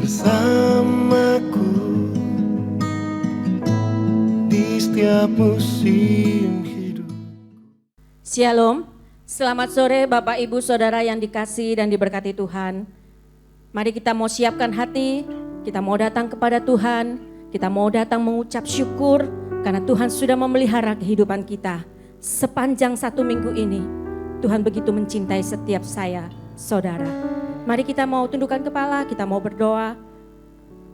bersamaku di setiap musim hidup. Shalom, selamat sore Bapak Ibu Saudara yang dikasihi dan diberkati Tuhan. Mari kita mau siapkan hati, kita mau datang kepada Tuhan, kita mau datang mengucap syukur karena Tuhan sudah memelihara kehidupan kita. Sepanjang 1 minggu ini, Tuhan begitu mencintai setiap saya, saudara. Mari kita mau tundukkan kepala, kita mau berdoa.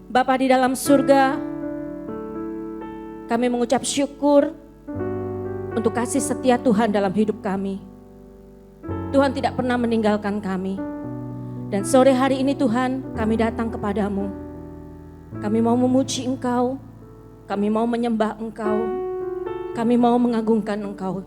Bapa di dalam surga, kami mengucap syukur untuk kasih setia Tuhan dalam hidup kami. Tuhan tidak pernah meninggalkan kami. Dan sore hari ini Tuhan, kami datang kepadamu. Kami mau memuji Engkau, kami mau menyembah Engkau, kami mau mengagungkan Engkau.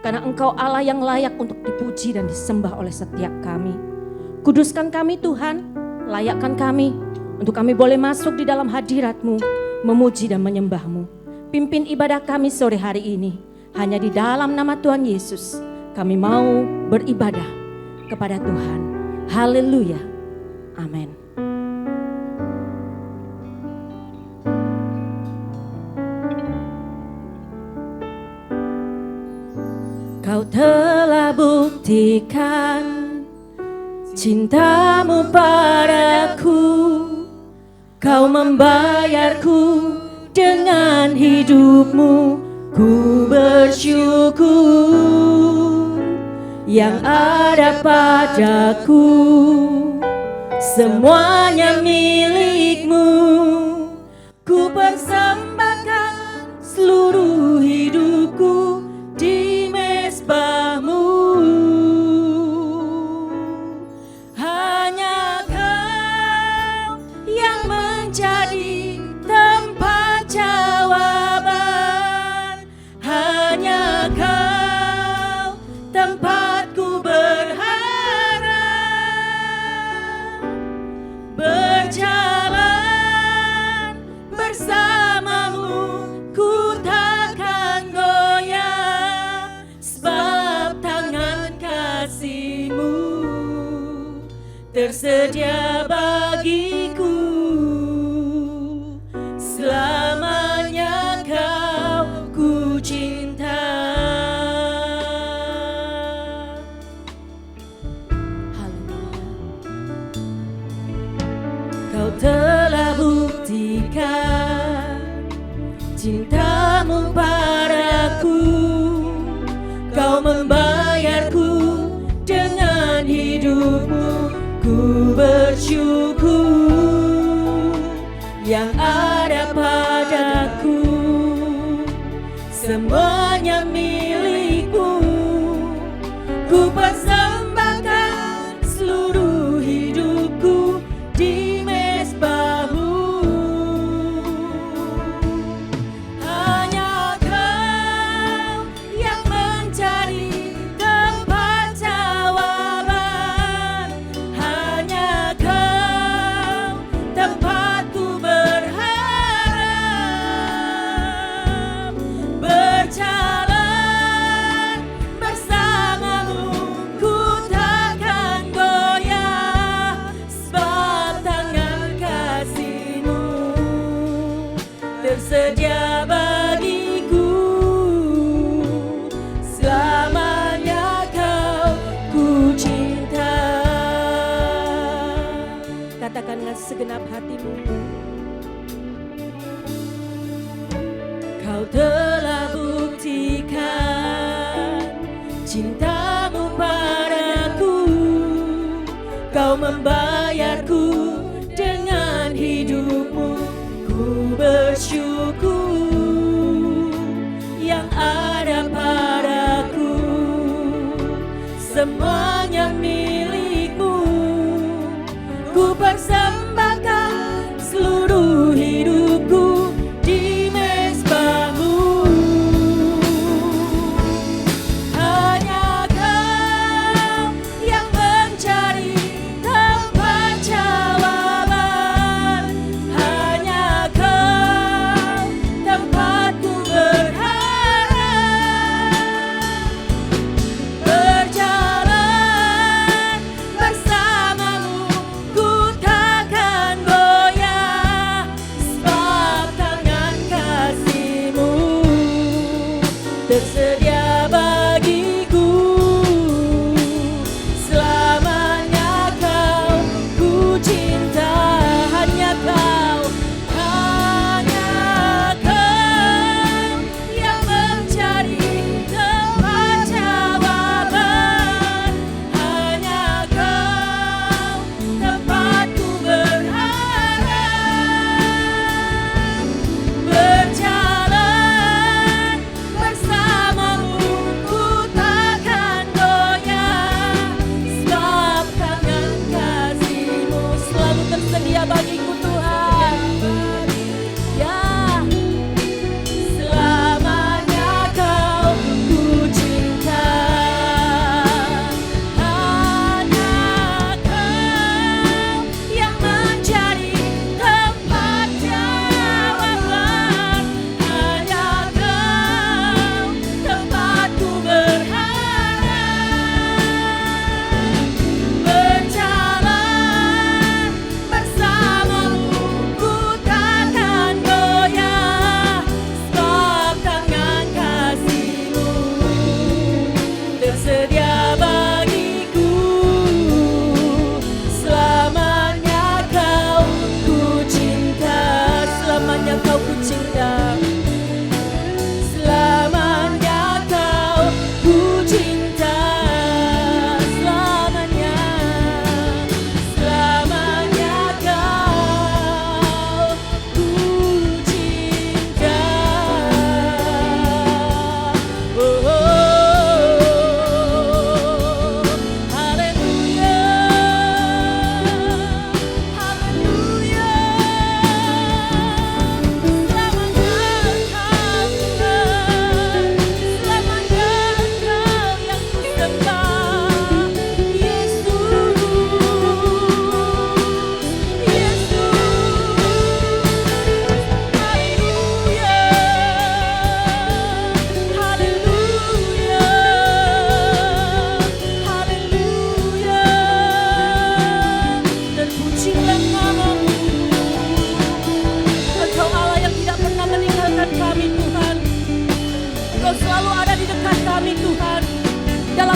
Karena Engkau Allah yang layak untuk dipuji dan disembah oleh setiap kami. Kuduskan kami Tuhan, layakkan kami untuk kami boleh masuk di dalam hadirat-Mu, memuji dan menyembah-Mu. Pimpin ibadah kami sore hari ini, hanya di dalam nama Tuhan Yesus kami mau beribadah kepada Tuhan. Haleluya, amin. Kau telah buktikan cintamu padaku, kau membayarku dengan hidupmu. Ku bersyukur yang ada padaku, semuanya milikmu. Ku persembahkan seluruh hidupku di mezbahmu. Hanya Kau yang menjadi tempat jawaban. Hanya Kau tempatku berharap. Berjalan bersamamu ku takkan goyah, sebab tangan kasih-Mu tersedia bagiku. Selamanya Kau ku cinta. Haleluya. Kau telah buktikan cintamu padaku, Kau membayarku dengan hidupmu. Ku bersyukur yang ada padaku, semuanya milikmu. Ku persembahkan seluruh hidupku di mezbahmu. Hanya Kau yang mencari tempat jawaban. Hanya Kau tempatku berharap. Berjalan bersamamu ku takkan goyah, sebab tangan kasih-Mu tersedia bagiku. Selamanya Kau ku cinta. Katakan dengan segenap hatimu. Kau telah buktikan cintamu padaku, Kau membayarku dengan hidupmu. Ku bersyukur yang ada padaku, semuanya milikmu. Ku persembahkan seluruh hidupku di mezbahmu. Hanya Kau yang mencari tempat jawaban.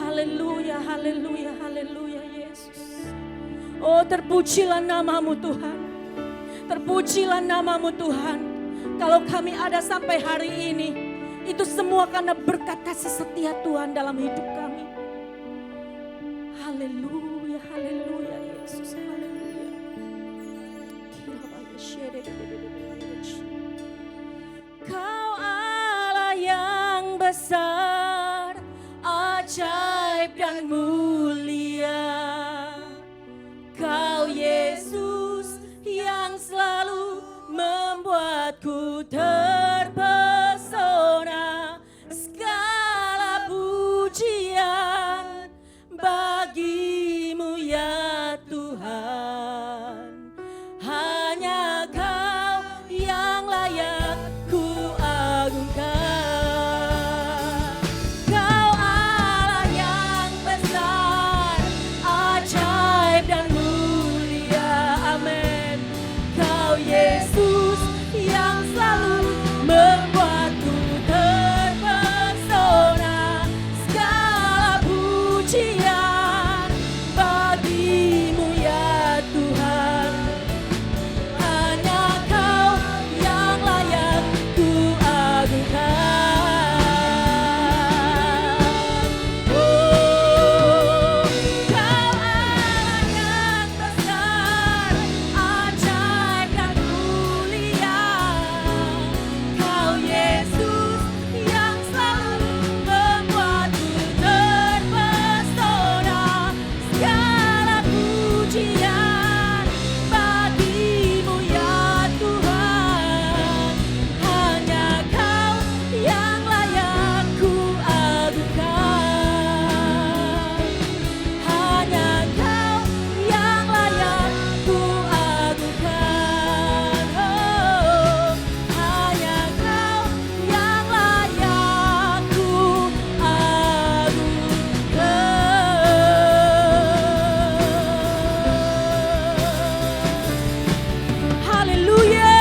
Haleluya, haleluya, haleluya Yesus. Oh, terpujilah namamu Tuhan. Terpujilah namamu Tuhan. Kalau kami ada sampai hari ini, itu semua karena berkat kasih setia Tuhan dalam hidup kami. Haleluya, haleluya Yesus, haleluya. Kau Allah yang besar, ajaib dan mulia. Kau Yesus yang selalu membuatku terpesona. Segala pujian bagimu ya Tuhan. Hanya Kau yang layak ku agungkan. Kau Allah yang besar, ajaib dan mulia. Amin. Kau Yesus yang selalu membuatku terpesona. Segala pujian bagimu ya Tuhan. Hanya Kau yang layak ku agungkan. Oh, Kau Allah yang besar, ajaib dan mulia. Kau Yesus yang selalu membuatku terpesona. Segala pujian bagimu ya Tuhan. Hanya Kau yang layak ku agungkan. Hanya Kau yang layak ku agungkan. Oh, hanya Kau yang layak ku agungkan. Haleluya.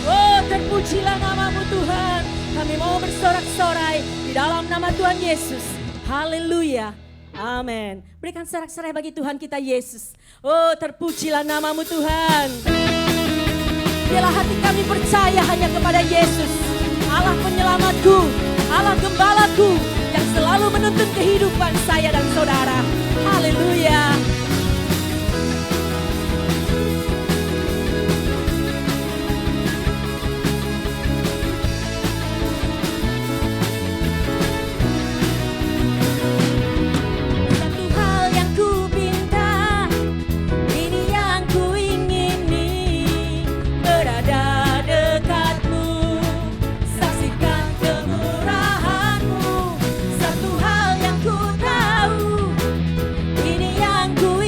Oh, terpujilah namamu Tuhan. Kami mau bersorak-sorai di dalam nama Tuhan Yesus. Haleluya. Amin. Berikan sorak-sorai bagi Tuhan kita Yesus. Oh, terpujilah namamu Tuhan. Biarlah hati kami percaya hanya kepada Yesus, Allah penyelamatku, Allah gembalaku yang selalu menuntun kehidupan saya dan saudara. Haleluya. Satu hal yang ku pinta, ini yang ku ingini, berada dekatmu, saksikan kemurahanmu. Satu hal yang ku tahu, ini yang ku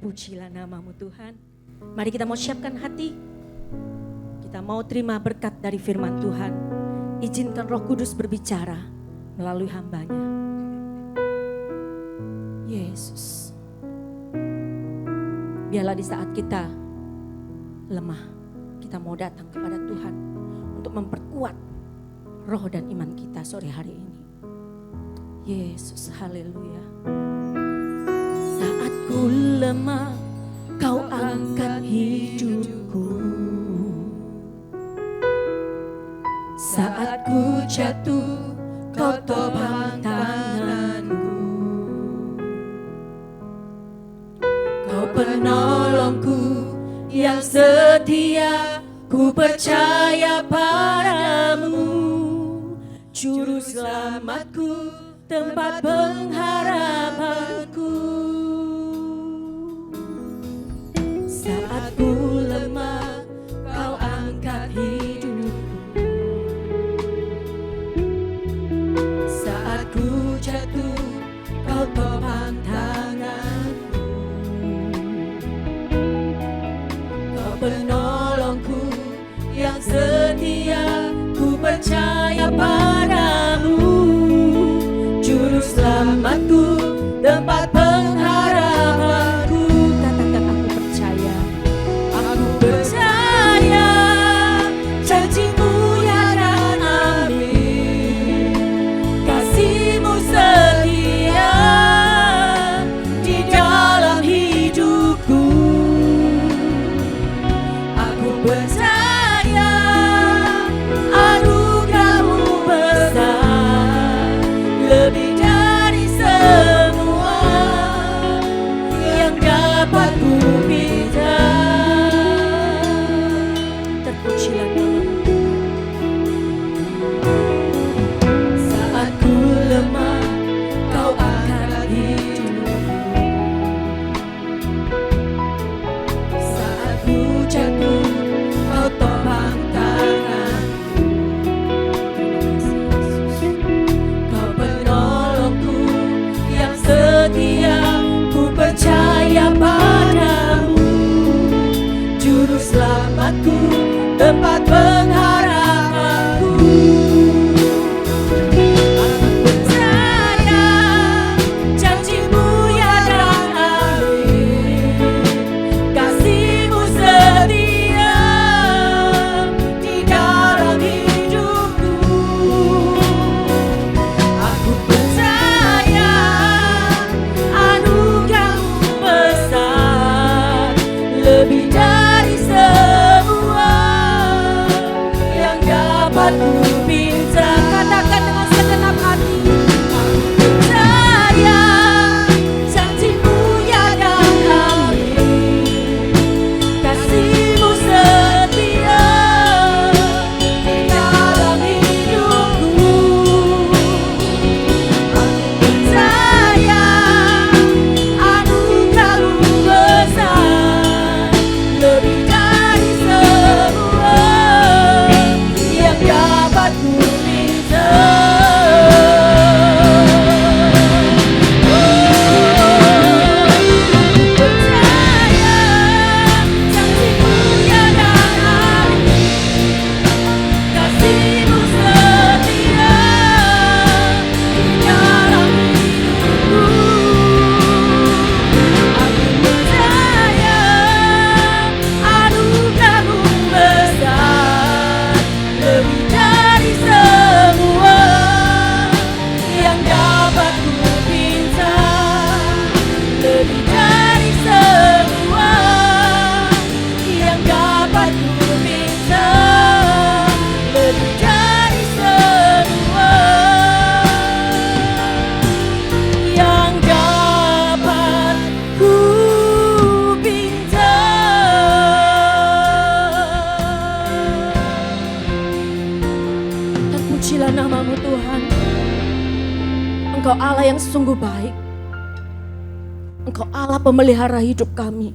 Terpujilah nama-Mu Tuhan. Mari kita mau siapkan hati. Kita mau terima berkat dari firman Tuhan. Izinkan Roh Kudus berbicara melalui hamba-Nya. Yesus. Biarlah di saat kita lemah, kita mau datang kepada Tuhan untuk memperkuat roh dan iman kita sore hari ini. Yesus, haleluya. Saat ku lemah, Kau angkat hidupku. Saat ku jatuh, Kau topang tanganku. Kau penolongku yang setia, ku percaya padamu. Juru selamatku, tempat pengharapanku. Saat ku lemah, Kau angkat hidupku. Saat ku jatuh, Kau topang tanganku. Kau penolongku yang setia, ku percaya padamu. Juru selamatku, tempat pengharapanku. Katakan aku percaya. Aku percaya janji-Mu ya dan amin. Kasih-Mu setia di dalam hidupku. Aku percaya anugerah-Mu besar, lebih dari semua yang dapat ku minta. Terpujilah nama-Mu. Saat ku lemah, Kau angkat hidupku. Saat ku jatuh, Kau topang tanganku. Terima kasih Yesus. Kau penolongku yang setia, ku percaya padamu. Juru selamatku, tempat pengharapanku. Aku percaya janji-Mu ya dan amin. Kasih-Mu setia di dalam hidupku. Aku percaya anugerah-Mu besar, lebih dari semua yang dapat ku minta. Katakan dengan segenap hati. Aku percaya janji-Mu ya dan amin. Kasih-Mu setia di dalam hidupku. Aku percaya anugerah-Mu besar, lebih dari semua yang dapat ku minta. Percaya janji-Mu ya dan amin. Kasih-Mu setia di dalam hidupku. Aku percaya anugerah-Mu besar, lebih dari semua yang dapat ku minta. Lebih dari semua yang dapat ku minta. Lebih dari semua yang dapat ku minta. Terpujilah nama-Mu Tuhan. Engkau Allah yang sungguh baik. Engkau Allah pemelihara hidup kami.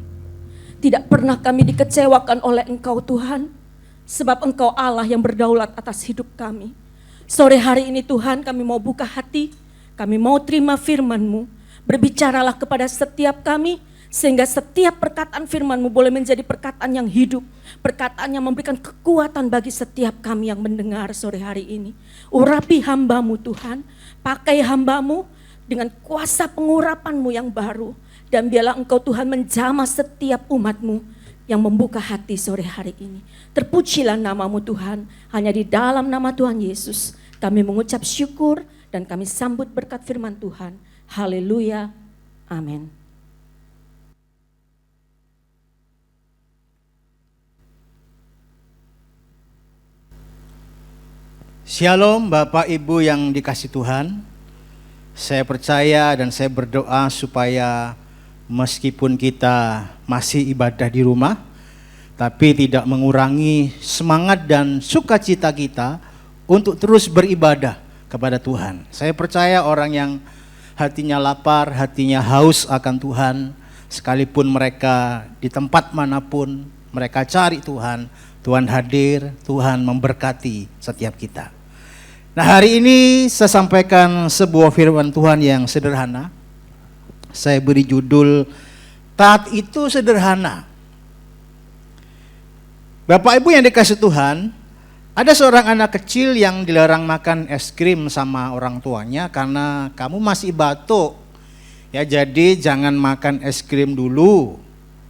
Tidak pernah kami dikecewakan oleh Engkau Tuhan. Sebab Engkau Allah yang berdaulat atas hidup kami. Sore hari ini Tuhan, kami mau buka hati. Kami mau terima firman-Mu. Berbicaralah kepada setiap kami. Sehingga setiap perkataan firman-Mu boleh menjadi perkataan yang hidup, perkataan yang memberikan kekuatan bagi setiap kami yang mendengar sore hari ini. Urapi hamba-Mu Tuhan, pakai hamba-Mu dengan kuasa pengurapan-Mu yang baru. Dan biarlah Engkau Tuhan menjamah setiap umat-Mu yang membuka hati sore hari ini. Terpujilah nama-Mu Tuhan, hanya di dalam nama Tuhan Yesus kami mengucap syukur dan kami sambut berkat firman Tuhan. Haleluya, amin. Shalom Bapak Ibu yang dikasih Tuhan. Saya percaya dan saya berdoa supaya meskipun kita masih ibadah di rumah, tapi tidak mengurangi semangat dan sukacita kita untuk terus beribadah kepada Tuhan. Saya percaya orang yang hatinya lapar, hatinya haus akan Tuhan, sekalipun mereka di tempat manapun mereka cari Tuhan, Tuhan hadir, Tuhan memberkati setiap kita. Nah, hari ini saya sampaikan sebuah firman Tuhan yang sederhana. Saya beri judul, taat itu sederhana. Bapak Ibu yang dikasih Tuhan, ada seorang anak kecil yang dilarang makan es krim sama orang tuanya karena kamu masih batuk. Ya, jadi jangan makan es krim dulu.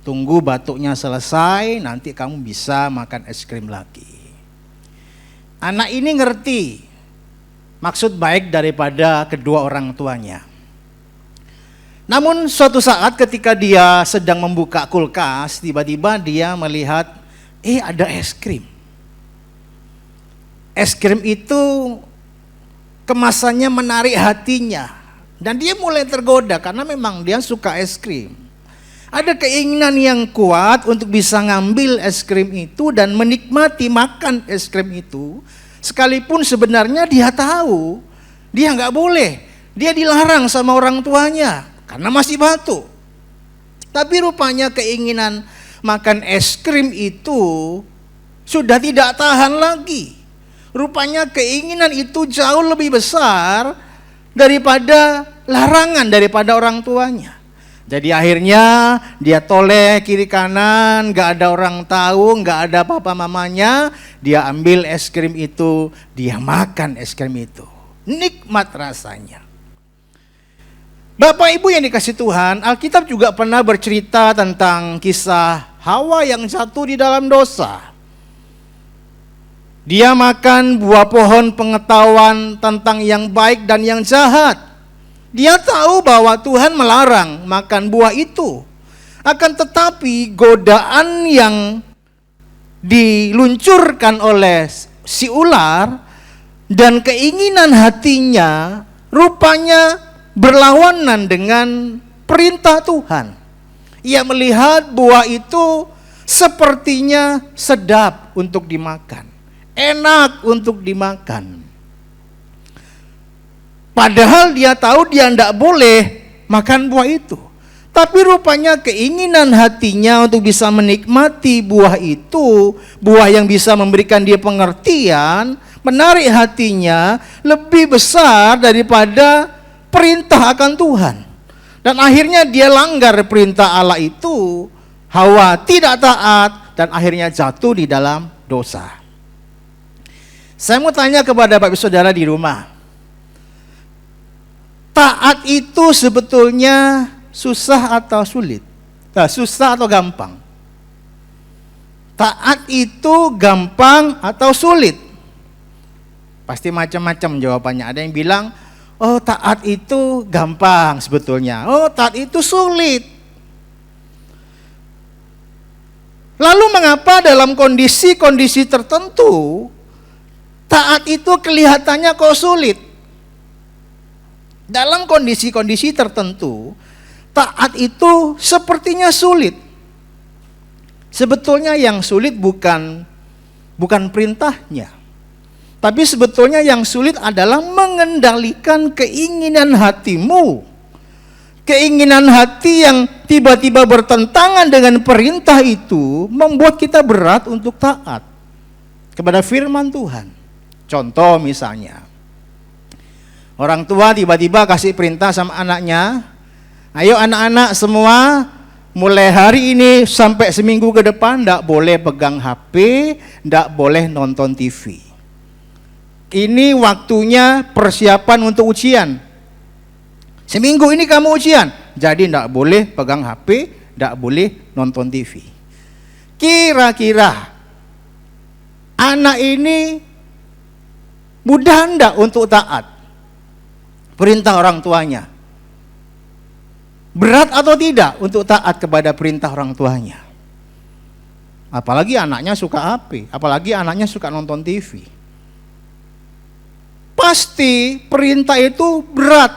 Tunggu batuknya selesai, nanti kamu bisa makan es krim lagi. Anak ini ngerti maksud baik daripada kedua orang tuanya. Namun suatu saat ketika dia sedang membuka kulkas, tiba-tiba dia melihat, ada es krim. Es krim itu kemasannya menarik hatinya. Dan dia mulai tergoda karena memang dia suka es krim. Ada keinginan yang kuat untuk bisa ngambil es krim itu dan menikmati makan es krim itu. Sekalipun sebenarnya dia tahu, dia nggak boleh. Dia dilarang sama orang tuanya karena masih batuk. Tapi rupanya keinginan makan es krim itu sudah tidak tahan lagi. Rupanya keinginan itu jauh lebih besar daripada larangan daripada orang tuanya. Jadi akhirnya dia toleh kiri kanan, gak ada orang tahu, gak ada papa mamanya. Dia ambil es krim itu, dia makan es krim itu. Nikmat rasanya. Bapak Ibu yang dikasih Tuhan, Alkitab juga pernah bercerita tentang kisah Hawa yang jatuh di dalam dosa. Dia makan buah pohon pengetahuan tentang yang baik dan yang jahat. Dia tahu bahwa Tuhan melarang makan buah itu. Akan tetapi godaan yang diluncurkan oleh si ular dan keinginan hatinya rupanya berlawanan dengan perintah Tuhan. Ia melihat buah itu sepertinya sedap untuk dimakan, enak untuk dimakan. Padahal dia tahu dia tidak boleh makan buah itu. Tapi rupanya keinginan hatinya untuk bisa menikmati buah itu, buah yang bisa memberikan dia pengertian, menarik hatinya, lebih besar daripada perintah akan Tuhan. Dan akhirnya dia langgar perintah Allah itu, Hawa tidak taat, dan akhirnya jatuh di dalam dosa. Saya mau tanya kepada Bapak Saudara di rumah, taat itu sebetulnya susah atau sulit? Susah atau gampang? Taat itu gampang atau sulit? Pasti macam-macam jawabannya. Ada yang bilang, oh taat itu gampang sebetulnya. Oh taat itu sulit. Lalu mengapa dalam kondisi-kondisi tertentu taat itu kelihatannya kok sulit? Dalam kondisi-kondisi tertentu, taat itu sepertinya sulit. Sebetulnya yang sulit bukan perintahnya. Tapi sebetulnya yang sulit adalah mengendalikan keinginan hatimu. Keinginan hati yang tiba-tiba bertentangan dengan perintah itu membuat kita berat untuk taat kepada firman Tuhan. Contoh misalnya, orang tua tiba-tiba kasih perintah sama anaknya, ayo anak-anak semua mulai hari ini sampai seminggu ke depan tidak boleh pegang HP, tidak boleh nonton TV. Ini waktunya persiapan untuk ujian. Seminggu ini kamu ujian, jadi tidak boleh pegang HP, tidak boleh nonton TV. Kira-kira anak ini mudah enggak untuk taat perintah orang tuanya? Berat atau tidak untuk taat kepada perintah orang tuanya? Apalagi anaknya suka HP, apalagi anaknya suka nonton TV. Pasti perintah itu berat.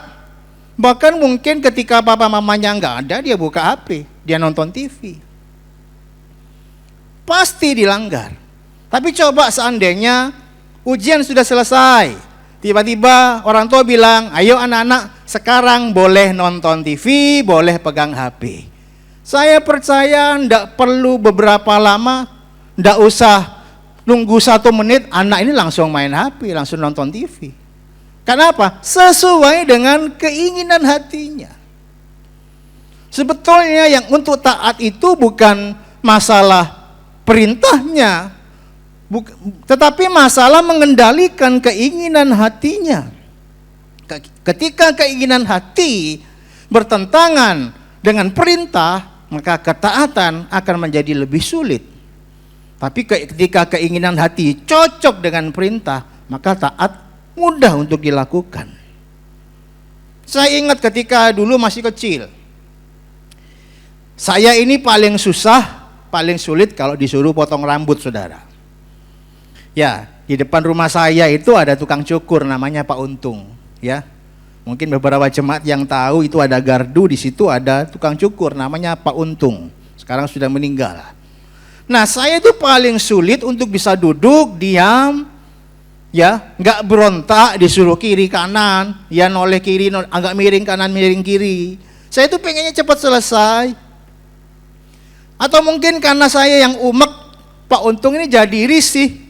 Bahkan mungkin ketika papa mamanya enggak ada, dia buka HP, dia nonton TV. Pasti dilanggar. Tapi coba seandainya ujian sudah selesai, tiba-tiba orang tua bilang, ayo anak-anak sekarang boleh nonton TV, boleh pegang HP. Saya percaya ndak perlu beberapa lama, ndak usah nunggu 1 menit, anak ini langsung main HP, langsung nonton TV. Kenapa? Sesuai dengan keinginan hatinya. Sebetulnya yang untuk taat itu bukan masalah perintahnya, tetapi masalah mengendalikan keinginan hatinya. Ketika keinginan hati bertentangan dengan perintah, maka ketaatan akan menjadi lebih sulit. Tapi ketika keinginan hati cocok dengan perintah, maka taat mudah untuk dilakukan. Saya ingat ketika dulu masih kecil, saya ini paling susah, paling sulit kalau disuruh potong rambut, saudara. Ya, di depan rumah saya itu ada tukang cukur namanya Pak Untung, ya. Mungkin beberapa jemaat yang tahu itu ada gardu, di situ ada tukang cukur namanya Pak Untung. Sekarang sudah meninggal. Nah, saya itu paling sulit untuk bisa duduk diam, ya, nggak berontak disuruh kiri kanan, ya noleh kiri, agak miring kanan, miring kiri. Saya itu pengennya cepat selesai. Atau mungkin karena saya yang umek, Pak Untung ini jadi risih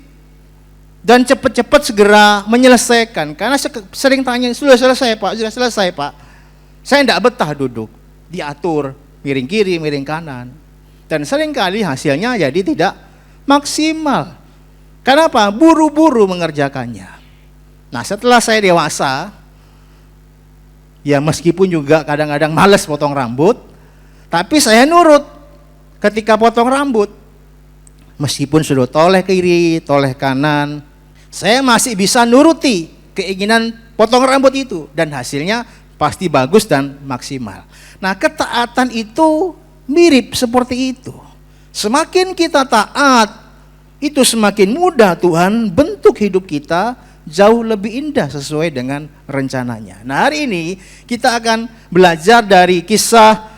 dan cepat-cepat segera menyelesaikan. Karena sering tanya, sudah selesai Pak, sudah selesai Pak. Saya tidak betah duduk, diatur, miring kiri, miring kanan. Dan seringkali hasilnya jadi tidak maksimal. Kenapa? Buru-buru mengerjakannya. Nah, setelah saya dewasa, ya meskipun juga kadang-kadang malas potong rambut, tapi saya nurut ketika potong rambut. Meskipun sudah toleh kiri, toleh kanan, saya masih bisa nuruti keinginan potong rambut itu. Dan hasilnya pasti bagus dan maksimal. Nah, ketaatan itu mirip seperti itu. Semakin kita taat, itu semakin mudah Tuhan bentuk hidup kita jauh lebih indah sesuai dengan rencananya. Nah, hari ini kita akan belajar dari kisah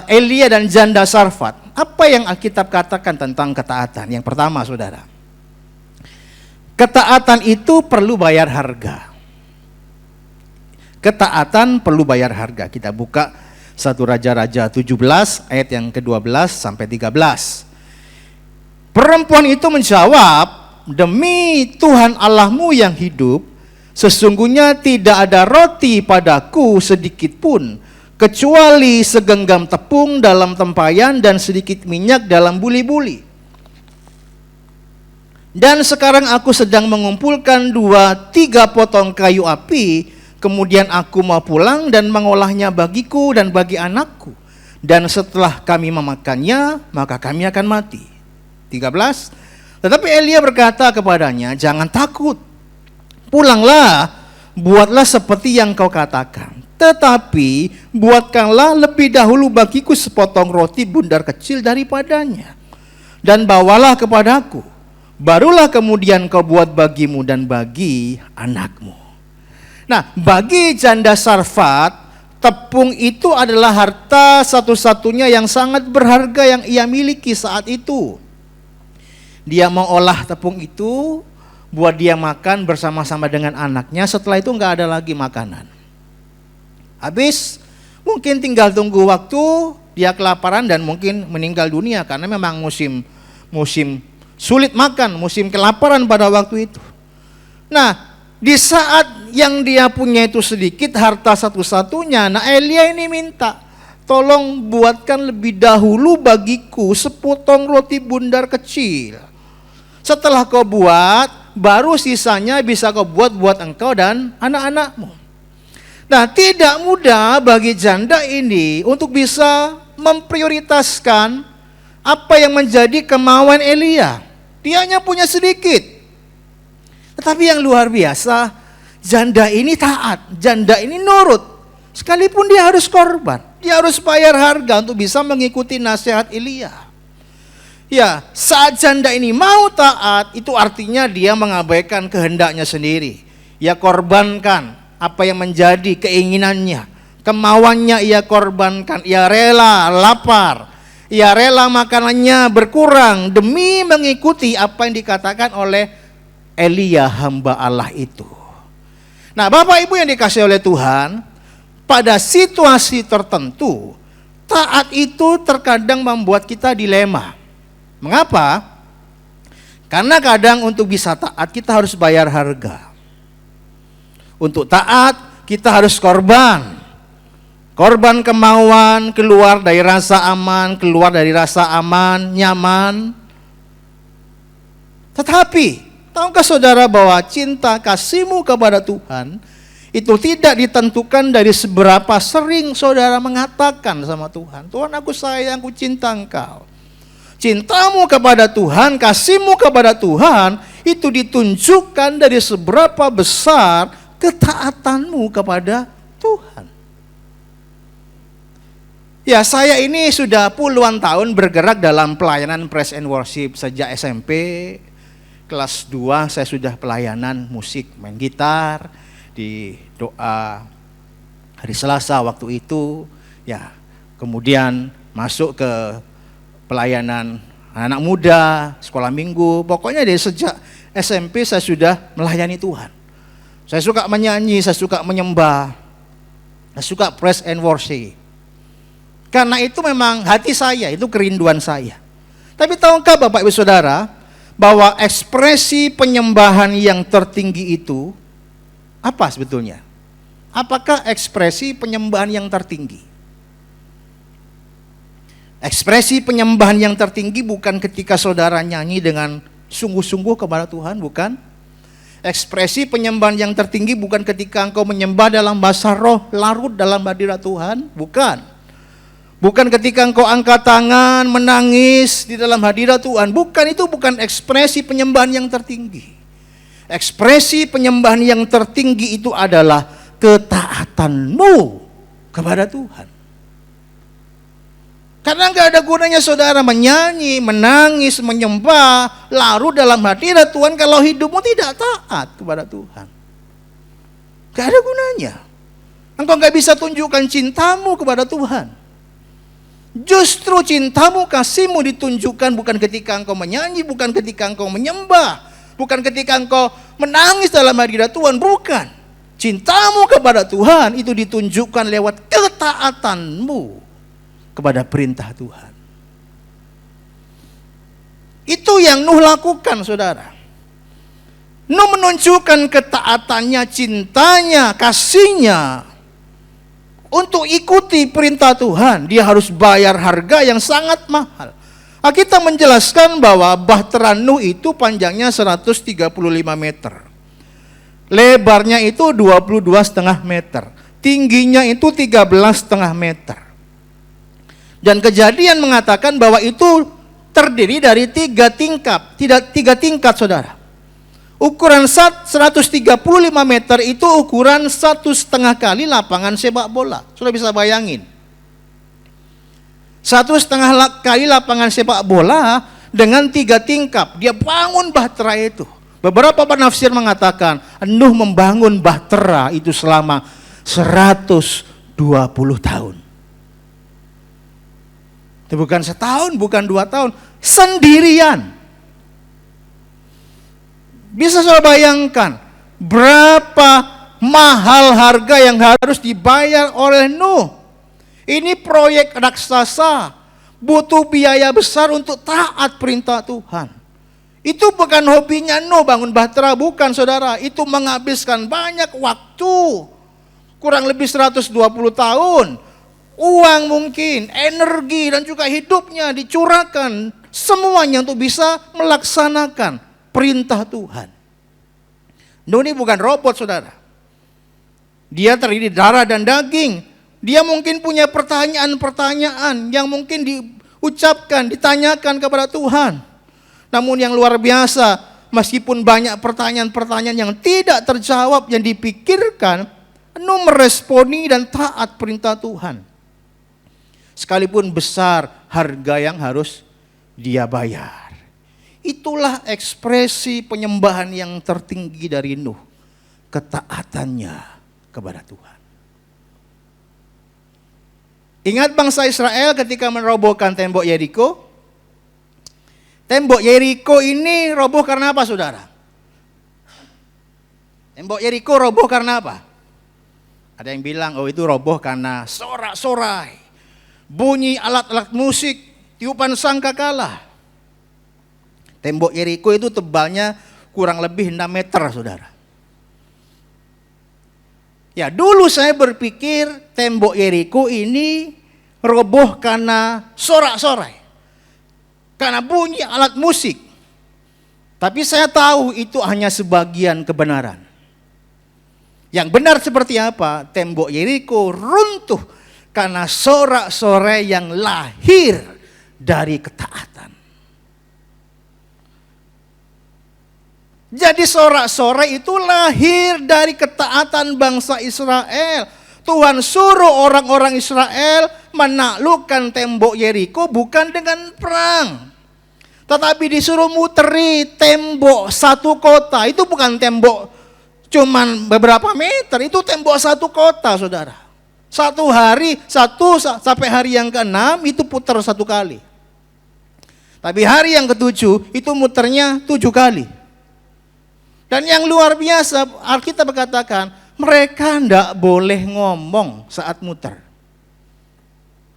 Elia dan janda Sarfat. Apa yang Alkitab katakan tentang ketaatan? Yang pertama, saudara, ketaatan itu perlu bayar harga. Ketaatan perlu bayar harga. Kita buka 1 Raja-Raja 17 ayat yang ke-12 sampai 13. Perempuan itu menjawab, demi Tuhan Allahmu yang hidup, sesungguhnya tidak ada roti padaku sedikit pun, kecuali segenggam tepung dalam tempayan dan sedikit minyak dalam buli-buli. Dan sekarang aku sedang mengumpulkan 2-3 potong kayu api, kemudian aku mau pulang dan mengolahnya bagiku dan bagi anakku. Dan setelah kami memakannya, maka kami akan mati. 13. Tetapi Elia berkata kepadanya, jangan takut, pulanglah, buatlah seperti yang kau katakan. Tetapi buatkanlah lebih dahulu bagiku sepotong roti bundar kecil daripadanya, dan bawalah kepadaku. Barulah kemudian kau buat bagimu dan bagi anakmu. Nah, bagi janda Sarfat, tepung itu adalah harta satu-satunya yang sangat berharga yang ia miliki saat itu. Dia mengolah tepung itu buat dia makan bersama-sama dengan anaknya. Setelah itu nggak ada lagi makanan. Habis, mungkin tinggal tunggu waktu dia kelaparan dan mungkin meninggal dunia karena memang musim sulit makan, musim kelaparan pada waktu itu. Nah, di saat yang dia punya itu sedikit, harta satu-satunya, nah Elia ini minta, tolong buatkan lebih dahulu bagiku sepotong roti bundar kecil. Setelah kau buat, baru sisanya bisa kau buat engkau dan anak-anakmu. Nah, tidak mudah bagi janda ini untuk bisa memprioritaskan apa yang menjadi kemauan Elia. Dia hanya punya sedikit. Tetapi yang luar biasa, janda ini taat, janda ini nurut. Sekalipun dia harus korban, dia harus bayar harga untuk bisa mengikuti nasihat Elia. Ya, saat janda ini mau taat, itu artinya dia mengabaikan kehendaknya sendiri. Ia korbankan apa yang menjadi keinginannya, kemauannya ia korbankan. Ia rela lapar, ia rela makanannya berkurang demi mengikuti apa yang dikatakan oleh Elia, hamba Allah itu. Nah, Bapak Ibu yang dikasihi oleh Tuhan, pada situasi tertentu, taat itu terkadang membuat kita dilema. Mengapa? Karena kadang untuk bisa taat kita harus bayar harga. Untuk taat kita harus korban. Korban kemauan, keluar dari rasa aman, keluar dari rasa aman, nyaman. Tetapi, tahukah saudara bahwa cinta kasihmu kepada Tuhan itu tidak ditentukan dari seberapa sering saudara mengatakan sama Tuhan, Tuhan aku sayang, aku cinta engkau. Cintamu kepada Tuhan, kasihmu kepada Tuhan itu ditunjukkan dari seberapa besar ketaatanmu kepada Tuhan. Ya, saya ini sudah puluhan tahun bergerak dalam pelayanan praise and worship. Sejak SMP kelas 2 saya sudah pelayanan musik, main gitar di doa hari Selasa waktu itu. Ya, kemudian masuk ke pelayanan anak muda, sekolah minggu. Pokoknya dari sejak SMP saya sudah melayani Tuhan. Saya suka menyanyi, saya suka menyembah, saya suka praise and worship. Karena itu memang hati saya, itu kerinduan saya. Tapi tahukah Bapak Ibu Saudara, bahwa ekspresi penyembahan yang tertinggi itu apa sebetulnya? Apakah ekspresi penyembahan yang tertinggi? Ekspresi penyembahan yang tertinggi bukan ketika saudara nyanyi dengan sungguh-sungguh kepada Tuhan, bukan. Ekspresi penyembahan yang tertinggi bukan ketika engkau menyembah dalam bahasa roh, larut dalam hadirat Tuhan, bukan. Bukan ketika engkau angkat tangan, menangis di dalam hadirat Tuhan, bukan. Itu bukan ekspresi penyembahan yang tertinggi. Ekspresi penyembahan yang tertinggi itu adalah ketaatanmu kepada Tuhan. Karena enggak ada gunanya saudara menyanyi, menangis, menyembah, larut dalam hadirat Tuhan kalau hidupmu tidak taat kepada Tuhan. Enggak ada gunanya. Engkau enggak bisa tunjukkan cintamu kepada Tuhan. Justru cintamu, kasihmu ditunjukkan bukan ketika engkau menyanyi, bukan ketika engkau menyembah, bukan ketika engkau menangis dalam hadirat Tuhan, bukan. Cintamu kepada Tuhan itu ditunjukkan lewat ketaatanmu kepada perintah Tuhan. Itu yang Nuh lakukan, saudara. Nuh menunjukkan ketaatannya, cintanya, kasihnya untuk ikuti perintah Tuhan. Dia harus bayar harga yang sangat mahal. Kita menjelaskan bahwa bahtera Nuh itu panjangnya 135 meter. Lebarnya itu 22,5 meter. Tingginya itu 13,5 meter. Dan Kejadian mengatakan bahwa itu terdiri dari 3 tingkat, tidak 3 tingkat, saudara. Ukuran 135 meter itu ukuran 1,5 kali lapangan sepak bola. Sudah bisa bayangin. 1,5 kali lapangan sepak bola dengan 3 tingkap. Dia bangun bahtera itu. Beberapa penafsir mengatakan Nuh membangun bahtera itu selama 120 tahun. Itu bukan setahun, bukan 2 tahun, sendirian. Bisa saya bayangkan berapa mahal harga yang harus dibayar oleh Nuh. Ini proyek raksasa, butuh biaya besar untuk taat perintah Tuhan. Itu bukan hobinya Nuh bangun bahtera, bukan, saudara. Itu menghabiskan banyak waktu, kurang lebih 120 tahun. uang mungkin, energi dan juga hidupnya dicurahkan semuanya untuk bisa melaksanakan perintah Tuhan. Ini bukan robot, saudara. Dia terdiri darah dan daging. Dia mungkin punya pertanyaan-pertanyaan yang mungkin diucapkan, ditanyakan kepada Tuhan. Namun yang luar biasa, meskipun banyak pertanyaan-pertanyaan yang tidak terjawab, yang dipikirkan, meresponi dan taat perintah Tuhan. Sekalipun besar harga yang harus dia bayar. Itulah ekspresi penyembahan yang tertinggi dari Nuh. Ketaatannya kepada Tuhan. Ingat bangsa Israel ketika merobohkan tembok Yeriko? Tembok Yeriko ini roboh karena apa, saudara? Tembok Yeriko roboh karena apa? Ada yang bilang, itu roboh karena sorak-sorai, bunyi alat-alat musik, tiupan sangkakala. Tembok Yeriko itu tebalnya kurang lebih 6 meter, saudara. Ya, dulu saya berpikir tembok Yeriko ini roboh karena sorak-sorai, karena bunyi alat musik. Tapi saya tahu itu hanya sebagian kebenaran. Yang benar seperti apa? Tembok Yeriko runtuh karena sorak-sorai yang lahir dari ketaatan. Jadi sorak-sorai itu lahir dari ketaatan bangsa Israel. Tuhan suruh orang-orang Israel menaklukkan tembok Yeriko bukan dengan perang, tetapi disuruh muteri tembok satu kota. Itu bukan tembok cuman beberapa meter, itu tembok satu kota, saudara. Satu hari, sampai hari yang ke-6 itu putar 1 kali. Tapi hari yang ke-7 itu muternya 7 kali. Dan yang luar biasa, Alkitab berkatakan, mereka tidak boleh ngomong saat muter.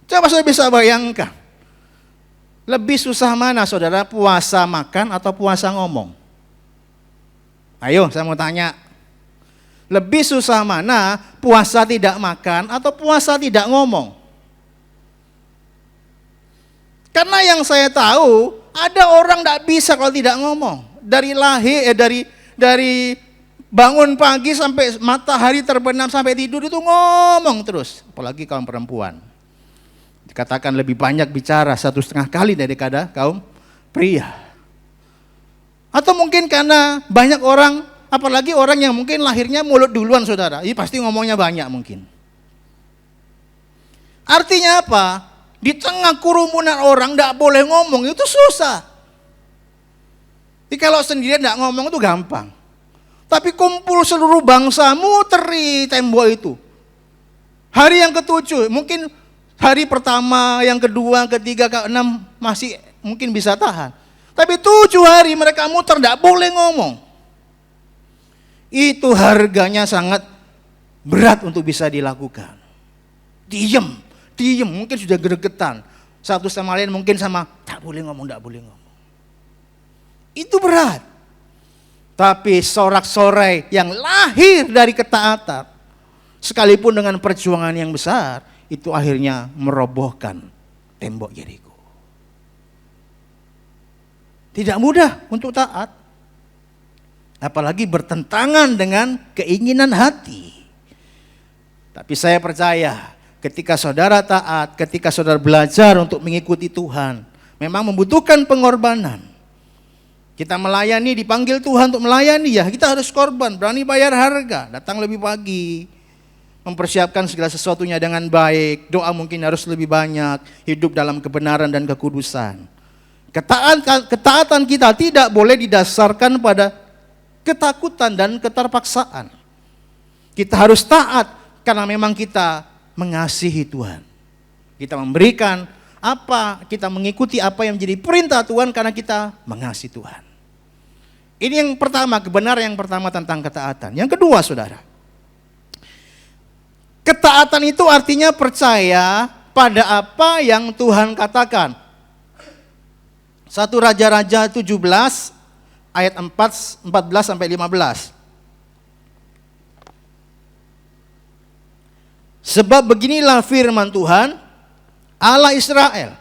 Coba saya bisa bayangkan, lebih susah mana, saudara, puasa makan atau puasa ngomong? Ayo, saya mau tanya. Lebih susah mana, puasa tidak makan atau puasa tidak ngomong? Karena yang saya tahu, ada orang tidak bisa kalau tidak ngomong. Dari lahir, dari bangun pagi sampai matahari terbenam sampai tidur itu ngomong terus. Apalagi kaum perempuan. Dikatakan lebih banyak bicara 1,5 kali daripada kaum pria. Atau mungkin karena banyak orang, apalagi orang yang mungkin lahirnya mulut duluan, saudara. Ini pasti ngomongnya banyak mungkin. Artinya apa? Di tengah kerumunan orang tidak boleh ngomong, itu susah. Jadi kalau sendirian tidak ngomong itu gampang. Tapi kumpul seluruh bangsa, muteri tembok itu. Hari yang ke-7, mungkin hari pertama, yang kedua, ketiga, ke-6 masih mungkin bisa tahan. Tapi 7 hari mereka muter, tidak boleh ngomong. Itu harganya sangat berat untuk bisa dilakukan. Diam, mungkin sudah gregetan. Satu sama lain mungkin sama, tak boleh ngomong. Itu berat. Tapi sorak-sorai yang lahir dari ketaatan, sekalipun dengan perjuangan yang besar, itu akhirnya merobohkan tembok Yeriko. Tidak mudah untuk taat, apalagi bertentangan dengan keinginan hati. Tapi saya percaya ketika saudara taat, ketika saudara belajar untuk mengikuti Tuhan, memang membutuhkan pengorbanan. Kita melayani, dipanggil Tuhan untuk melayani, ya kita harus korban, berani bayar harga, datang lebih pagi, mempersiapkan segala sesuatunya dengan baik, doa mungkin harus lebih banyak, hidup dalam kebenaran dan kekudusan. Ketaatan kita tidak boleh didasarkan pada ketakutan dan keterpaksaan. Kita harus taat karena memang kita mengasihi Tuhan. Kita memberikan kita mengikuti apa yang menjadi perintah Tuhan karena kita mengasihi Tuhan. Ini yang pertama, kebenaran yang pertama tentang ketaatan. Yang kedua, saudara, ketaatan itu artinya percaya pada apa yang Tuhan katakan. 1 Raja-Raja 17 ayat 14 sampai 15. Sebab beginilah firman Tuhan, Allah Israel,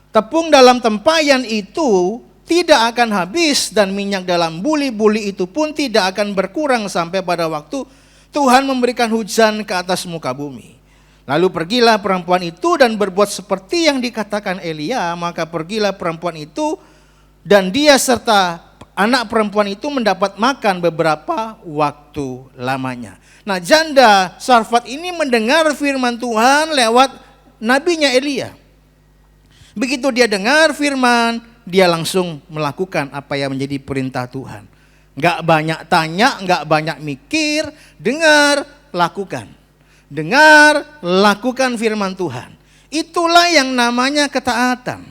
tepung dalam tempayan itu tidak akan habis dan minyak dalam buli-buli itu pun tidak akan berkurang sampai pada waktu Tuhan memberikan hujan ke atas muka bumi. Lalu pergilah perempuan itu dan berbuat seperti yang dikatakan Elia. Maka pergilah perempuan itu dan dia serta anak perempuan itu mendapat makan beberapa waktu lamanya. Nah, janda Sarfat ini mendengar firman Tuhan lewat nabinya Elia. Begitu dia dengar firman, dia langsung melakukan apa yang menjadi perintah Tuhan. Enggak banyak tanya, enggak banyak mikir, dengar, lakukan. Dengar, lakukan firman Tuhan. Itulah yang namanya ketaatan.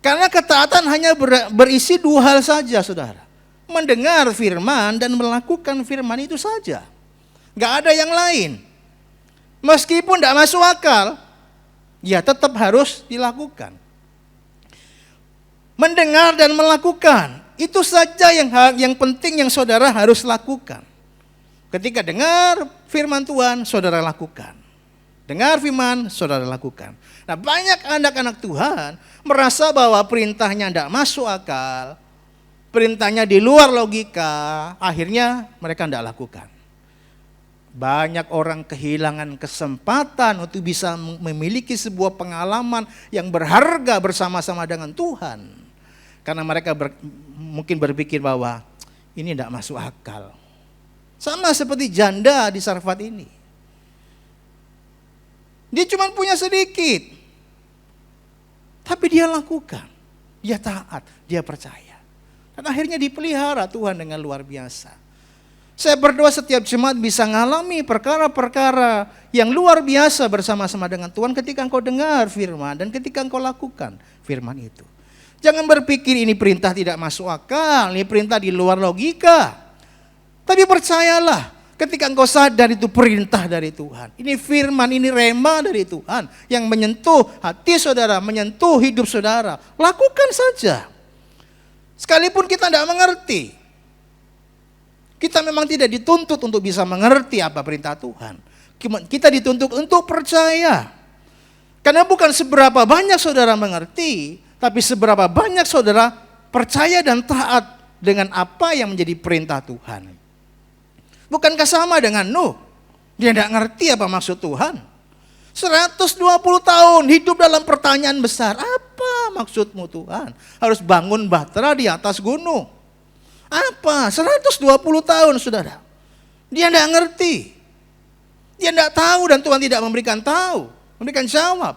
Karena ketaatan hanya berisi dua hal saja, saudara. Mendengar firman dan melakukan firman itu saja. Enggak ada yang lain. Meskipun tidak masuk akal, ya tetap harus dilakukan. Mendengar dan melakukan, itu saja yang penting yang saudara harus lakukan. Ketika dengar firman Tuhan, saudara lakukan. Dengar firman, saudara lakukan. Nah, banyak anak-anak Tuhan merasa bahwa perintahnya tidak masuk akal, perintahnya di luar logika, akhirnya mereka tidak lakukan. Banyak orang kehilangan kesempatan untuk bisa memiliki sebuah pengalaman yang berharga bersama-sama dengan Tuhan. Karena mereka mungkin berpikir bahwa ini tidak masuk akal. Sama seperti janda di Sarfat ini. Dia cuma punya sedikit. Tapi dia lakukan. Dia taat, dia percaya. Dan akhirnya dipelihara Tuhan dengan luar biasa. Saya berdoa setiap jemaat bisa mengalami perkara-perkara yang luar biasa bersama-sama dengan Tuhan ketika engkau dengar firman dan ketika engkau lakukan firman itu. Jangan berpikir ini perintah tidak masuk akal, ini perintah di luar logika. Tapi percayalah, ketika engkau sadar itu perintah dari Tuhan. Ini firman, ini rema dari Tuhan yang menyentuh hati saudara, menyentuh hidup saudara. Lakukan saja. Sekalipun kita tidak mengerti. Kita memang tidak dituntut untuk bisa mengerti apa perintah Tuhan. Kita dituntut untuk percaya. Karena bukan seberapa banyak saudara mengerti, tapi seberapa banyak saudara percaya dan taat dengan apa yang menjadi perintah Tuhan. Bukankah sama dengan Nuh? Dia tidak ngerti apa maksud Tuhan. 120 tahun hidup dalam pertanyaan besar. Apa maksudmu Tuhan? Harus bangun bahtera di atas gunung. Apa? 120 tahun saudara. Dia tidak ngerti. Dia tidak tahu dan Tuhan tidak memberikan jawab.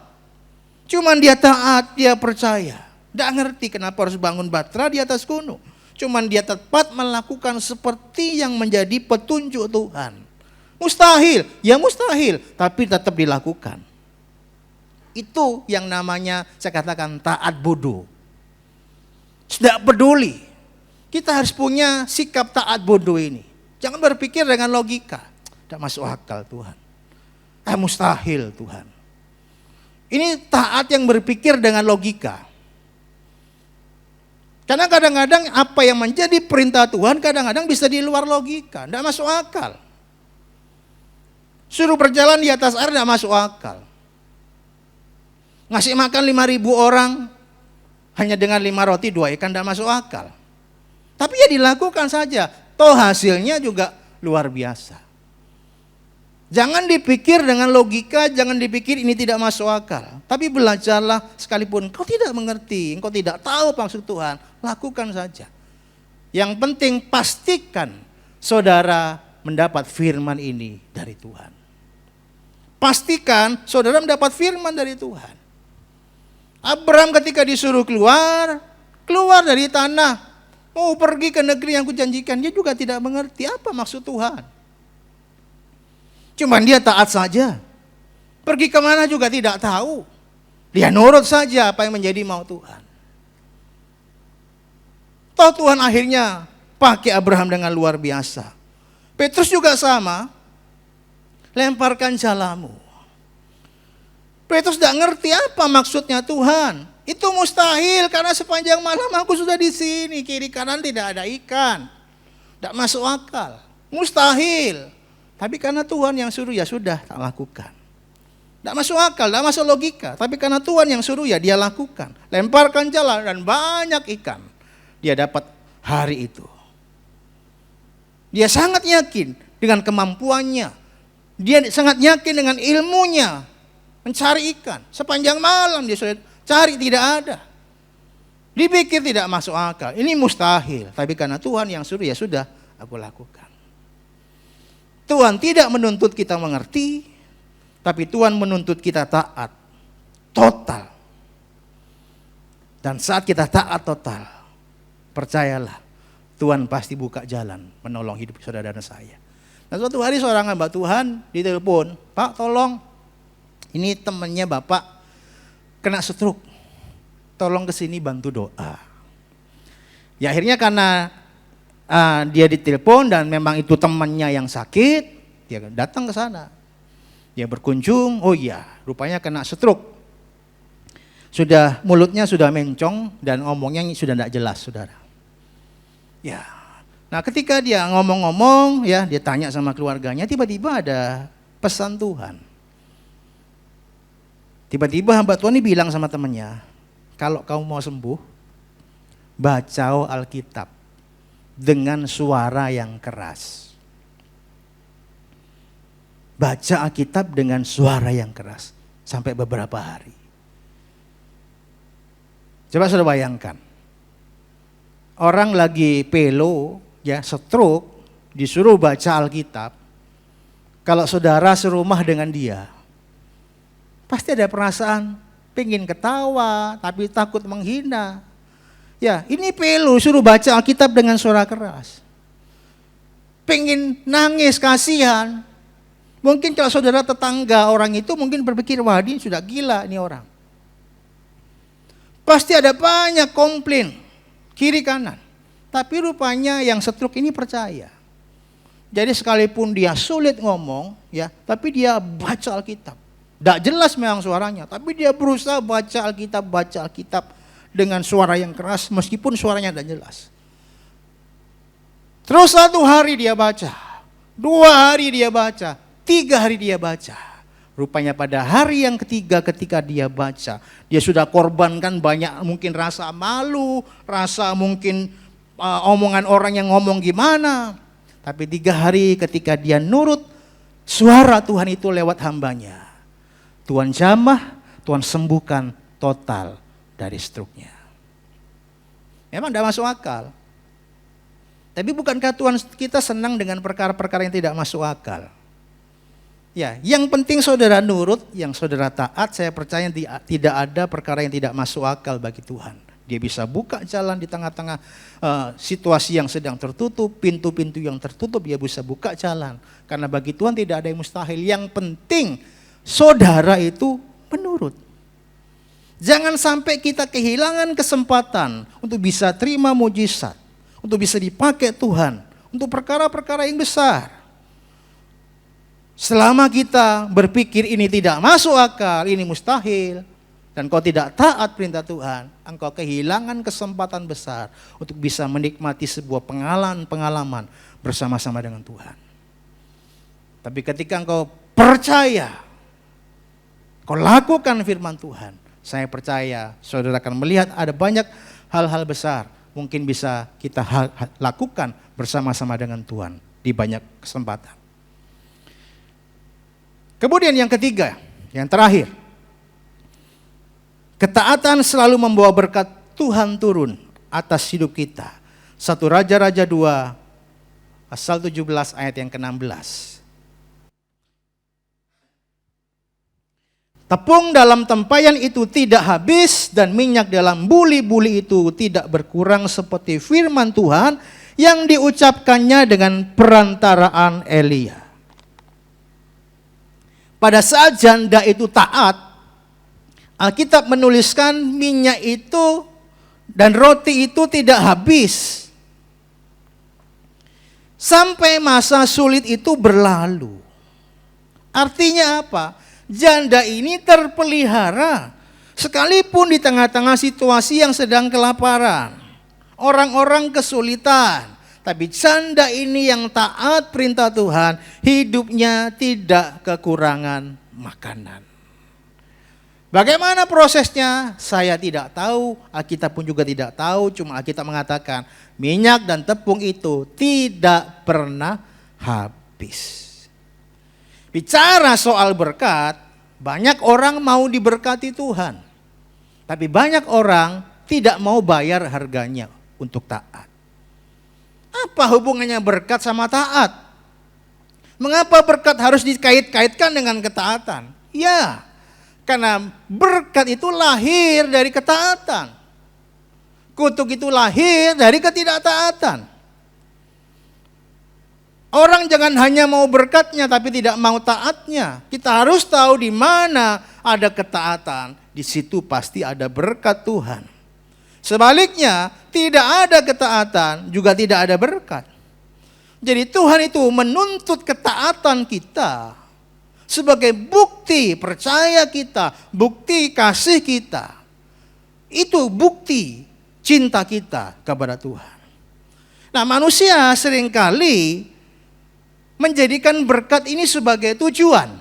Cuman dia taat, dia percaya. Tidak ngerti kenapa harus bangun bahtera di atas gunung. Cuman dia tepat melakukan seperti yang menjadi petunjuk Tuhan. Mustahil, ya mustahil, tapi tetap dilakukan. Itu yang namanya saya katakan taat bodoh. Tidak peduli. Kita harus punya sikap taat bodoh ini. Jangan berpikir dengan logika. Tidak masuk akal Tuhan. Mustahil Tuhan. Ini taat yang berpikir dengan logika. Karena kadang-kadang apa yang menjadi perintah Tuhan kadang-kadang bisa di luar logika. Tidak masuk akal. Suruh berjalan di atas air tidak masuk akal. Ngasih makan 5.000 orang hanya dengan 5 roti 2 ikan tidak masuk akal. Tapi ya dilakukan saja. Toh hasilnya juga luar biasa. Jangan dipikir dengan logika, jangan dipikir ini tidak masuk akal. Tapi belajarlah sekalipun engkau tidak mengerti, engkau tidak tahu maksud Tuhan, lakukan saja. Yang penting pastikan saudara mendapat firman ini dari Tuhan. Pastikan saudara mendapat firman dari Tuhan. Abraham ketika disuruh keluar dari tanah, mau pergi ke negeri yang kujanjikan, dia juga tidak mengerti apa maksud Tuhan. Cuman dia taat saja. Pergi kemana juga tidak tahu. Dia nurut saja apa yang menjadi mau Tuhan. Toh Tuhan akhirnya pakai Abraham dengan luar biasa. Petrus juga sama. Lemparkan jalamu. Petrus tidak ngerti apa maksudnya Tuhan. Itu mustahil karena sepanjang malam aku sudah di sini. Kiri kanan tidak ada ikan. Tidak masuk akal. Mustahil. Tapi karena Tuhan yang suruh ya sudah tak lakukan. Tidak masuk akal, tidak masuk logika. Tapi karena Tuhan yang suruh ya dia lakukan. Lemparkan jala dan banyak ikan. Dia dapat hari itu. Dia sangat yakin dengan kemampuannya. Dia sangat yakin dengan ilmunya. Mencari ikan. Sepanjang malam dia sudah cari, tidak ada. Dipikir tidak masuk akal. Ini mustahil. Tapi karena Tuhan yang suruh ya sudah aku lakukan. Tuhan tidak menuntut kita mengerti. Tapi Tuhan menuntut kita taat total. Dan saat kita taat total, percayalah, Tuhan pasti buka jalan menolong hidup saudara dan saya. Dan suatu hari seorang hamba Tuhan ditelepon, Pak tolong, ini temannya Bapak kena stroke, tolong kesini bantu doa. Ya akhirnya karena dia ditelepon dan memang itu temannya yang sakit, dia datang ke sana. Dia berkunjung, oh iya, rupanya kena stroke. Mulutnya sudah mencong dan ngomongnya sudah tidak jelas, saudara. Ya, nah ketika dia ngomong-ngomong, ya dia tanya sama keluarganya, tiba-tiba ada pesan Tuhan. Tiba-tiba hamba Tuhan ini bilang sama temannya, kalau kamu mau sembuh, baca Alkitab dengan suara yang keras. Baca Alkitab dengan suara yang keras sampai beberapa hari. Coba saudara bayangkan. Orang lagi pelo, ya stroke, disuruh baca Alkitab. Kalau saudara serumah dengan dia, pasti ada perasaan pengen ketawa tapi takut menghina. Ya, ini pelo suruh baca Alkitab dengan suara keras. Pengen nangis kasihan. Mungkin kalau saudara tetangga orang itu mungkin berpikir, wah dia sudah gila ini orang. Pasti ada banyak komplain, kiri kanan. Tapi rupanya yang stroke ini percaya. Jadi sekalipun dia sulit ngomong, ya, tapi dia baca Alkitab. Tidak jelas memang suaranya, tapi dia berusaha baca Alkitab dengan suara yang keras, meskipun suaranya tidak jelas. Terus 1 hari dia baca, 2 hari dia baca, 3 hari dia baca. Rupanya pada hari yang ketiga ketika dia baca, dia sudah korbankan banyak mungkin rasa malu, rasa mungkin omongan orang yang ngomong gimana. Tapi 3 hari ketika dia nurut suara Tuhan itu lewat hambanya, Tuhan jamah, Tuhan sembuhkan total dari stroke-nya. Memang tidak masuk akal. Tapi bukankah Tuhan kita senang dengan perkara-perkara yang tidak masuk akal? Ya, yang penting saudara nurut, yang saudara taat, saya percaya tidak ada perkara yang tidak masuk akal bagi Tuhan. Dia bisa buka jalan di tengah-tengah situasi yang sedang tertutup, pintu-pintu yang tertutup, dia bisa buka jalan. Karena bagi Tuhan tidak ada yang mustahil. Yang penting saudara itu menurut. Jangan sampai kita kehilangan kesempatan untuk bisa terima mujizat, untuk bisa dipakai Tuhan, untuk perkara-perkara yang besar. Selama kita berpikir ini tidak masuk akal, ini mustahil, dan kau tidak taat perintah Tuhan, engkau kehilangan kesempatan besar untuk bisa menikmati sebuah pengalaman bersama-sama dengan Tuhan. Tapi ketika engkau percaya, kau lakukan firman Tuhan, saya percaya saudara akan melihat ada banyak hal-hal besar mungkin bisa kita lakukan bersama-sama dengan Tuhan di banyak kesempatan. Kemudian yang ketiga, yang terakhir, ketaatan selalu membawa berkat Tuhan turun atas hidup kita. 1 Raja-Raja 2 pasal 17 ayat yang ke-16. Tepung dalam tempayan itu tidak habis dan minyak dalam buli-buli itu tidak berkurang seperti firman Tuhan yang diucapkannya dengan perantaraan Elia. Pada saat janda itu taat, Alkitab menuliskan minyak itu dan roti itu tidak habis. Sampai masa sulit itu berlalu. Artinya apa? Janda ini terpelihara. Sekalipun di tengah-tengah situasi yang sedang kelaparan. Orang-orang kesulitan. Tapi janda ini yang taat perintah Tuhan, hidupnya tidak kekurangan makanan. Bagaimana prosesnya? Saya tidak tahu, Alkitab pun juga tidak tahu, cuma Alkitab mengatakan minyak dan tepung itu tidak pernah habis. Bicara soal berkat, banyak orang mau diberkati Tuhan. Tapi banyak orang tidak mau bayar harganya untuk taat. Apa hubungannya berkat sama taat? Mengapa berkat harus dikait-kaitkan dengan ketaatan? Ya, karena berkat itu lahir dari ketaatan. Kutuk itu lahir dari ketidaktaatan. Orang jangan hanya mau berkatnya tapi tidak mau taatnya. Kita harus tahu di mana ada ketaatan, di situ pasti ada berkat Tuhan. Sebaliknya, tidak ada ketaatan juga tidak ada berkat. Jadi Tuhan itu menuntut ketaatan kita sebagai bukti percaya kita, bukti kasih kita. Itu bukti cinta kita kepada Tuhan. Nah, manusia seringkali menjadikan berkat ini sebagai tujuan.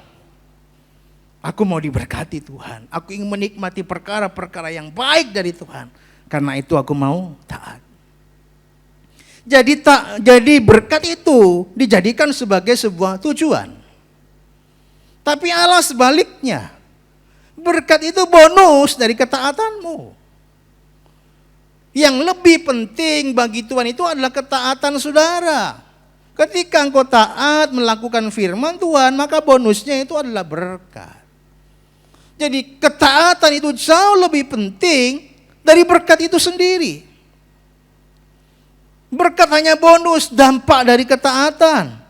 Aku mau diberkati Tuhan. Aku ingin menikmati perkara-perkara yang baik dari Tuhan. Karena itu aku mau taat. Jadi berkat itu dijadikan sebagai sebuah tujuan. Tapi Allah sebaliknya. Berkat itu bonus dari ketaatanmu. Yang lebih penting bagi Tuhan itu adalah ketaatan saudara. Ketika engkau taat melakukan firman Tuhan, maka bonusnya itu adalah berkat. Jadi ketaatan itu jauh lebih penting dari berkat itu sendiri. Berkat hanya bonus, dampak dari ketaatan.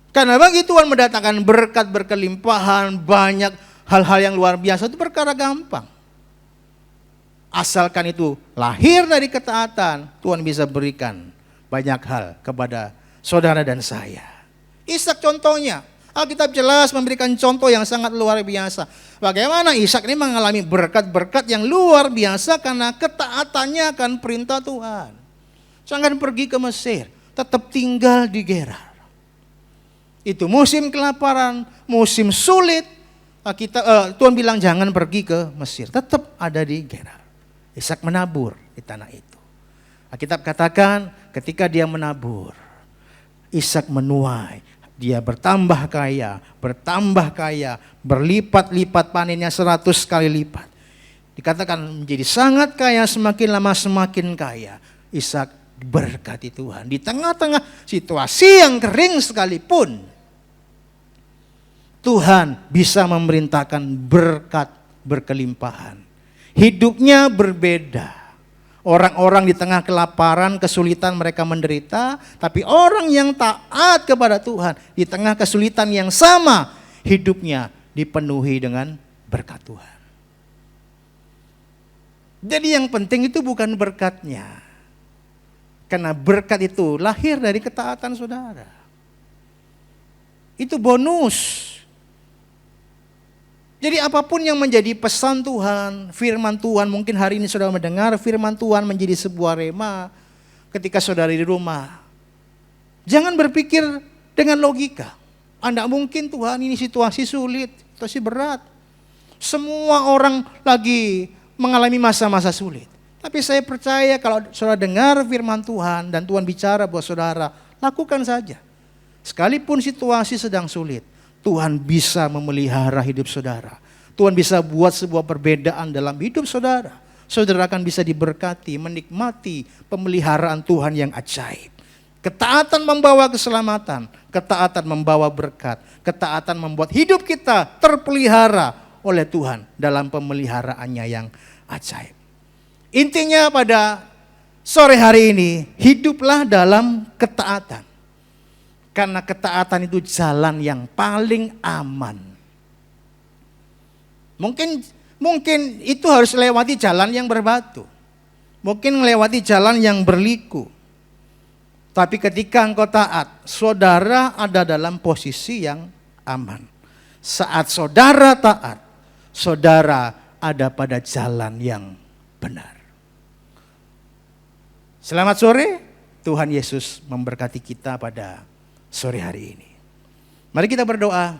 Karena bagi Tuhan mendatangkan berkat berkelimpahan, banyak hal-hal yang luar biasa itu perkara gampang. Asalkan itu lahir dari ketaatan, Tuhan bisa berikan banyak hal kepada saudara dan saya. Ishak contohnya, Alkitab jelas memberikan contoh yang sangat luar biasa. Bagaimana Ishak ini mengalami berkat-berkat yang luar biasa karena ketaatannya akan perintah Tuhan. Jangan pergi ke Mesir, tetap tinggal di Gerar. Itu musim kelaparan, musim sulit. Tuhan bilang jangan pergi ke Mesir, tetap ada di Gerar. Ishak menabur di tanah itu. Alkitab katakan ketika dia menabur, Ishak menuai. Dia bertambah kaya, berlipat-lipat panennya 100 kali lipat. Dikatakan menjadi sangat kaya, semakin lama semakin kaya. Ishak berkati Tuhan. Di tengah-tengah situasi yang kering sekalipun, Tuhan bisa memerintahkan berkat berkelimpahan. Hidupnya berbeda. Orang-orang di tengah kelaparan, kesulitan mereka menderita. Tapi orang yang taat kepada Tuhan, di tengah kesulitan yang sama, hidupnya dipenuhi dengan berkat Tuhan. Jadi yang penting itu bukan berkatnya. Karena berkat itu lahir dari ketaatan saudara. Itu bonus. Jadi apapun yang menjadi pesan Tuhan, firman Tuhan, mungkin hari ini saudara mendengar firman Tuhan menjadi sebuah rema ketika saudara di rumah. Jangan berpikir dengan logika. Anda mungkin Tuhan ini situasi sulit, situasi berat. Semua orang lagi mengalami masa-masa sulit. Tapi saya percaya kalau saudara dengar firman Tuhan dan Tuhan bicara buat saudara, lakukan saja. Sekalipun situasi sedang sulit, Tuhan bisa memelihara hidup saudara. Tuhan bisa buat sebuah perbedaan dalam hidup saudara. Saudara akan bisa diberkati, menikmati pemeliharaan Tuhan yang ajaib. Ketaatan membawa keselamatan, ketaatan membawa berkat, ketaatan membuat hidup kita terpelihara oleh Tuhan dalam pemeliharaannya yang ajaib. Intinya pada sore hari ini, hiduplah dalam ketaatan. Karena ketaatan itu jalan yang paling aman. Mungkin itu harus lewati jalan yang berbatu. Mungkin melewati jalan yang berliku. Tapi ketika engkau taat, saudara ada dalam posisi yang aman. Saat saudara taat, saudara ada pada jalan yang benar. Selamat sore, Tuhan Yesus memberkati kita pada sore hari ini. Mari kita berdoa.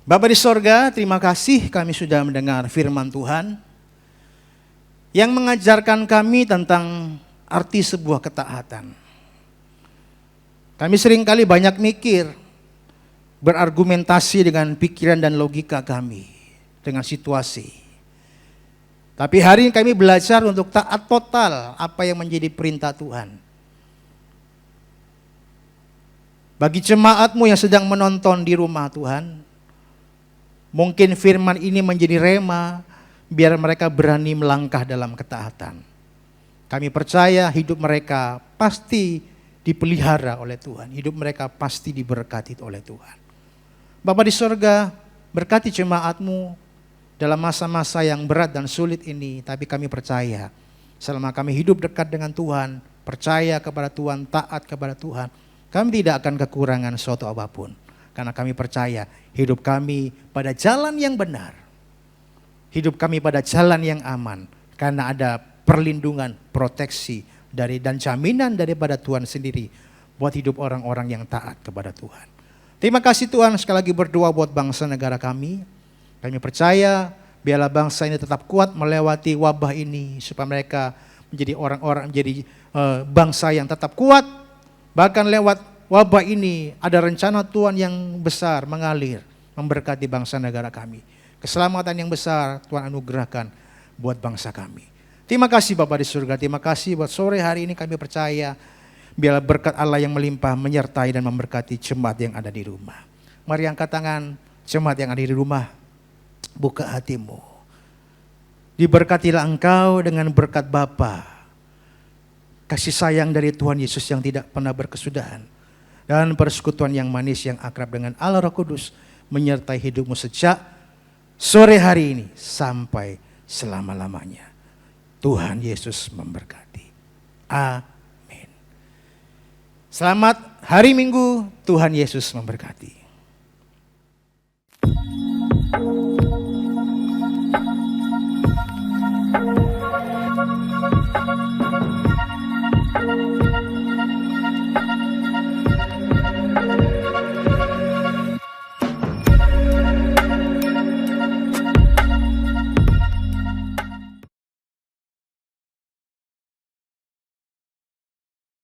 Bapa di sorga, terima kasih kami sudah mendengar firman Tuhan yang mengajarkan kami tentang arti sebuah ketaatan. Kami seringkali banyak mikir, berargumentasi dengan pikiran dan logika kami, dengan situasi. Tapi hari ini kami belajar untuk taat total apa yang menjadi perintah Tuhan. Bagi jemaat-Mu yang sedang menonton di rumah Tuhan, mungkin firman ini menjadi rema, biar mereka berani melangkah dalam ketaatan. Kami percaya hidup mereka pasti dipelihara oleh Tuhan. Hidup mereka pasti diberkati oleh Tuhan. Bapa di sorga, berkati jemaat-Mu dalam masa-masa yang berat dan sulit ini. Tapi kami percaya, selama kami hidup dekat dengan Tuhan, percaya kepada Tuhan, taat kepada Tuhan, kami tidak akan kekurangan suatu apapun. Karena kami percaya hidup kami pada jalan yang benar. Hidup kami pada jalan yang aman. Karena ada perlindungan, proteksi dan jaminan daripada Tuhan sendiri buat hidup orang-orang yang taat kepada Tuhan. Terima kasih Tuhan, sekali lagi berdoa buat bangsa negara kami. Kami percaya biarlah bangsa ini tetap kuat melewati wabah ini. Supaya mereka menjadi orang-orang, menjadi bangsa yang tetap kuat. Bahkan lewat wabah ini ada rencana Tuhan yang besar mengalir, memberkati bangsa negara kami. Keselamatan yang besar Tuhan anugerahkan buat bangsa kami. Terima kasih Bapa di surga, terima kasih buat sore hari ini kami percaya biarlah berkat Allah yang melimpah menyertai dan memberkati jemaat yang ada di rumah. Mari angkat tangan jemaat yang ada di rumah, buka hatimu. Diberkatilah engkau dengan berkat Bapa, kasih sayang dari Tuhan Yesus yang tidak pernah berkesudahan, dan persekutuan yang manis yang akrab dengan Allah Roh Kudus menyertai hidupmu sejak sore hari ini sampai selama-lamanya. Tuhan Yesus memberkati. Amin. Selamat hari Minggu, Tuhan Yesus memberkati.